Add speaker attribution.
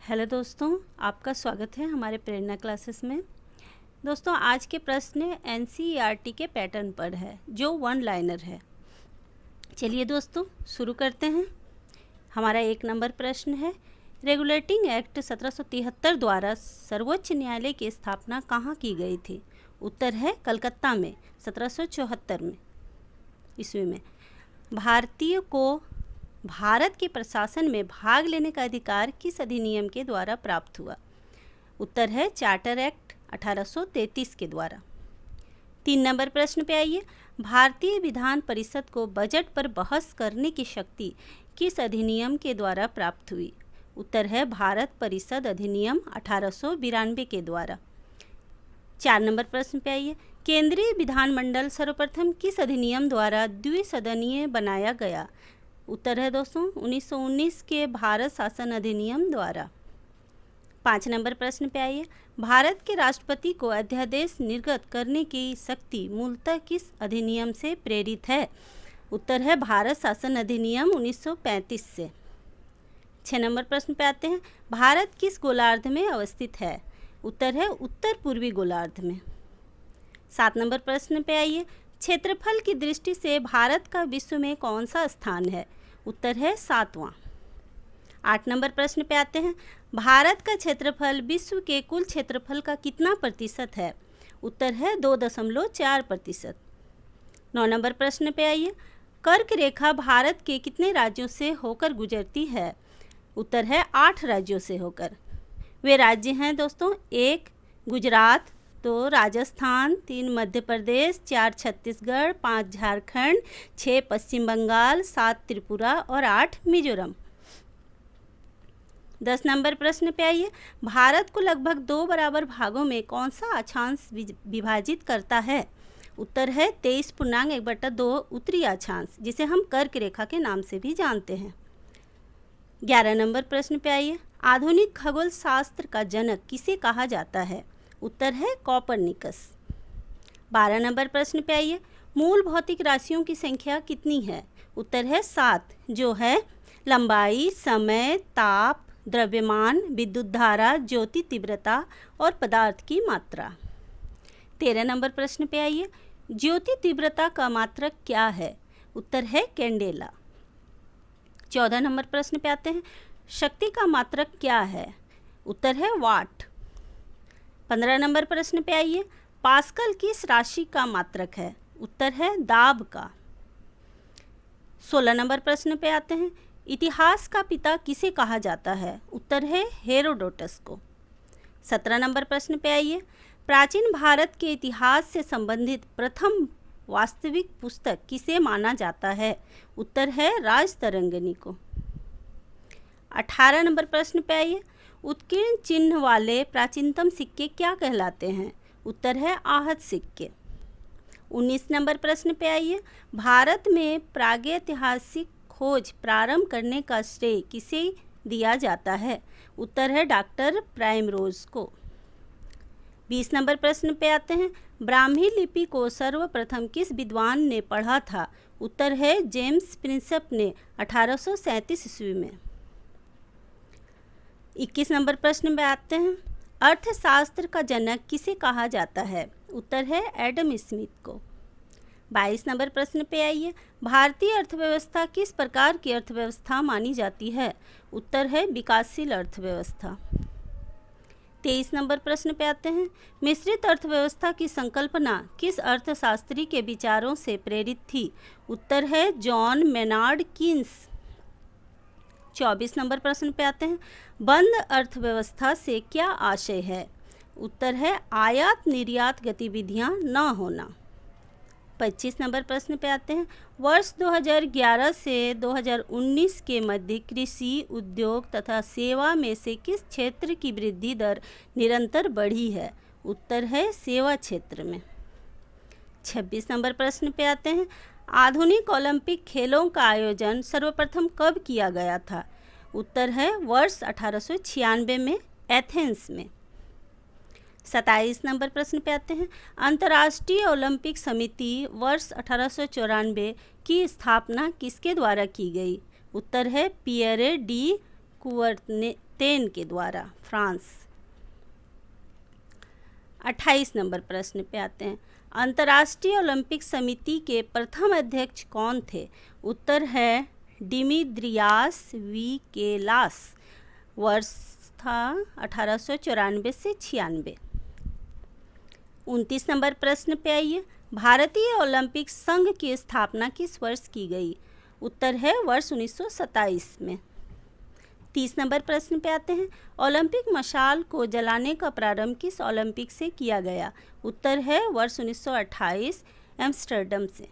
Speaker 1: Hello दोस्तों, आपका स्वागत है हमारे प्रेरणा क्लासेस में। दोस्तों, आज के प्रश्न एनसीईआरटी के पैटर्न पर है, जो वन लाइनर है। चलिए दोस्तों, शुरू करते हैं। हमारा 1 नंबर प्रश्न है, रेगुलेटिंग एक्ट 1773 द्वारा सर्वोच्च न्यायालय की स्थापना कहाँ की गई थी? उत्तर है कलकत्ता में 1774 में ईस्वी में। भारतीय को भारत के प्रशासन में भाग लेने का अधिकार किस अधिनियम के द्वारा प्राप्त हुआ? उत्तर है चार्टर एक्ट 1833 के द्वारा। 3 नंबर प्रश्न पे आइए, भारतीय विधान परिषद को बजट पर बहस करने की शक्ति किस अधिनियम के द्वारा प्राप्त हुई? उत्तर है भारत परिषद अधिनियम 1892 के द्वारा। 4 नंबर प्रश्न पे आइए, केंद्रीय विधानमंडल सर्वप्रथम किस अधिनियम द्वारा द्विसदनीय बनाया गया? उत्तर है दोस्तों 1919 के भारत शासन अधिनियम द्वारा। 5 नंबर प्रश्न पे आइए, भारत के राष्ट्रपति को अध्यादेश निर्गत करने की शक्ति मूलतः किस अधिनियम से प्रेरित है? उत्तर है भारत शासन अधिनियम 1935 से। 6 नंबर प्रश्न पे आते हैं, भारत किस गोलार्ध में अवस्थित है? उत्तर है उत्तर पूर्वी गोलार्ध में। 7 नंबर प्रश्न पे आइए, क्षेत्रफल की दृष्टि से भारत का विश्व में कौन सा स्थान है? उत्तर है 7वां। 8 नंबर प्रश्न पे आते हैं, भारत का क्षेत्रफल विश्व के कुल क्षेत्रफल का कितना प्रतिशत है? उत्तर है 2.4%। 9 नंबर प्रश्न पे आइए, कर्क रेखा भारत के कितने राज्यों से होकर गुजरती है? उत्तर है 8 राज्यों से होकर। वे राज्य हैं दोस्तों, 1 गुजरात, 2 राजस्थान, 3 मध्य प्रदेश, 4 छत्तीसगढ़, 5 झारखंड, 6 पश्चिम बंगाल, 7 त्रिपुरा और 8 मिजोरम। 10 नंबर प्रश्न पे आइए, भारत को लगभग 2 बराबर भागों में कौन सा अक्षांश विभाजित करता है? उत्तर है 23.1/2 उत्तरी अक्षांश, जिसे हम कर्क रेखा के नाम से भी जानते हैं। 11 नंबर प्रश्न पे आइए, आधुनिक खगोल शास्त्र का जनक किसे कहा जाता है? उत्तर है कॉपरनिकस। 12 नंबर प्रश्न पे आइए, मूल भौतिक राशियों की संख्या कितनी है? उत्तर है 7, जो है लंबाई, समय, ताप, द्रव्यमान, विद्युत धारा, ज्योति तीव्रता और पदार्थ की मात्रा। 13 नंबर प्रश्न पे आइए, ज्योति तीव्रता का मात्रक क्या है? उत्तर है कैंडेला। 14 नंबर प्रश्न पे आते हैं, शक्ति का मात्रक क्या है? उत्तर है वाट। 15 नंबर प्रश्न पे आइए, पास्कल किस राशि का मात्रक है? उत्तर है दाब का। 16 नंबर प्रश्न पे आते हैं, इतिहास का पिता किसे कहा जाता है? उत्तर है हेरोडोटस को। 17 नंबर प्रश्न पे आइए, प्राचीन भारत के इतिहास से संबंधित प्रथम वास्तविक पुस्तक किसे माना जाता है? उत्तर है राजतरंगिणी को। 18 नंबर प्रश्न पे आइए, उत्कीर्ण चिन्ह वाले प्राचीनतम सिक्के क्या कहलाते हैं? उत्तर है आहत सिक्के। 19 नंबर प्रश्न पे आइए, भारत में प्रागैतिहासिक खोज प्रारंभ करने का श्रेय किसे दिया जाता है? उत्तर है डॉक्टर प्राइमरोज को। 20 नंबर प्रश्न पे आते हैं, ब्राह्मी लिपि को सर्वप्रथम किस विद्वान ने पढ़ा था? उत्तर है जेम्स प्रिंसेप ने 1837 ईस्वी में। 21 नंबर प्रश्न में आते हैं, अर्थशास्त्र का जनक किसे कहा जाता है? उत्तर है एडम स्मिथ को। 22 नंबर प्रश्न पे आइए, भारतीय अर्थव्यवस्था किस प्रकार की अर्थव्यवस्था मानी जाती है? उत्तर है विकासशील अर्थव्यवस्था। 23 नंबर प्रश्न पे आते हैं, मिश्रित अर्थव्यवस्था की संकल्पना किस अर्थशास्त्री के विचारों से प्रेरित थी? उत्तर है जॉन मेनार्ड कीन्स। 24 नंबर प्रश्न पे आते हैं, बंद अर्थव्यवस्था से क्या आशय है? उत्तर है आयात निर्यात गतिविधियां न होना। 25 नंबर प्रश्न पे आते हैं, वर्ष 2011 से 2019 के मध्य कृषि, उद्योग तथा सेवा में से किस क्षेत्र की वृद्धि दर निरंतर बढ़ी है? उत्तर है सेवा क्षेत्र में। 26 नंबर प्रश्न पे आते हैं, आधुनिक ओलंपिक खेलों का आयोजन सर्वप्रथम कब किया गया था? उत्तर है वर्ष 1896 में एथेंस में। 27 नंबर प्रश्न पे आते हैं, अंतर्राष्ट्रीय ओलंपिक समिति वर्ष 1894 की स्थापना किसके द्वारा की गई? उत्तर है पियरे डी कप्तेन के द्वारा, फ्रांस। 28 नंबर प्रश्न पे आते हैं। अंतर्राष्ट्रीय ओलंपिक समिति के प्रथम अध्यक्ष कौन थे? उत्तर है डिमित्रियास विकेलास। वर्ष था 1894 से 96। 29 नंबर प्रश्न पे आइए। भारतीय ओलंपिक संघ की स्थापना किस वर्ष की गई? उत्तर है वर्ष 1927 में। 30 नंबर प्रश्न पे आते हैं। ओलंपिक मशाल को जलाने का प्रारंभ किस ओलंपिक से किया गया? उत्तर है वर्ष 1928 एम्स्टर्डम से।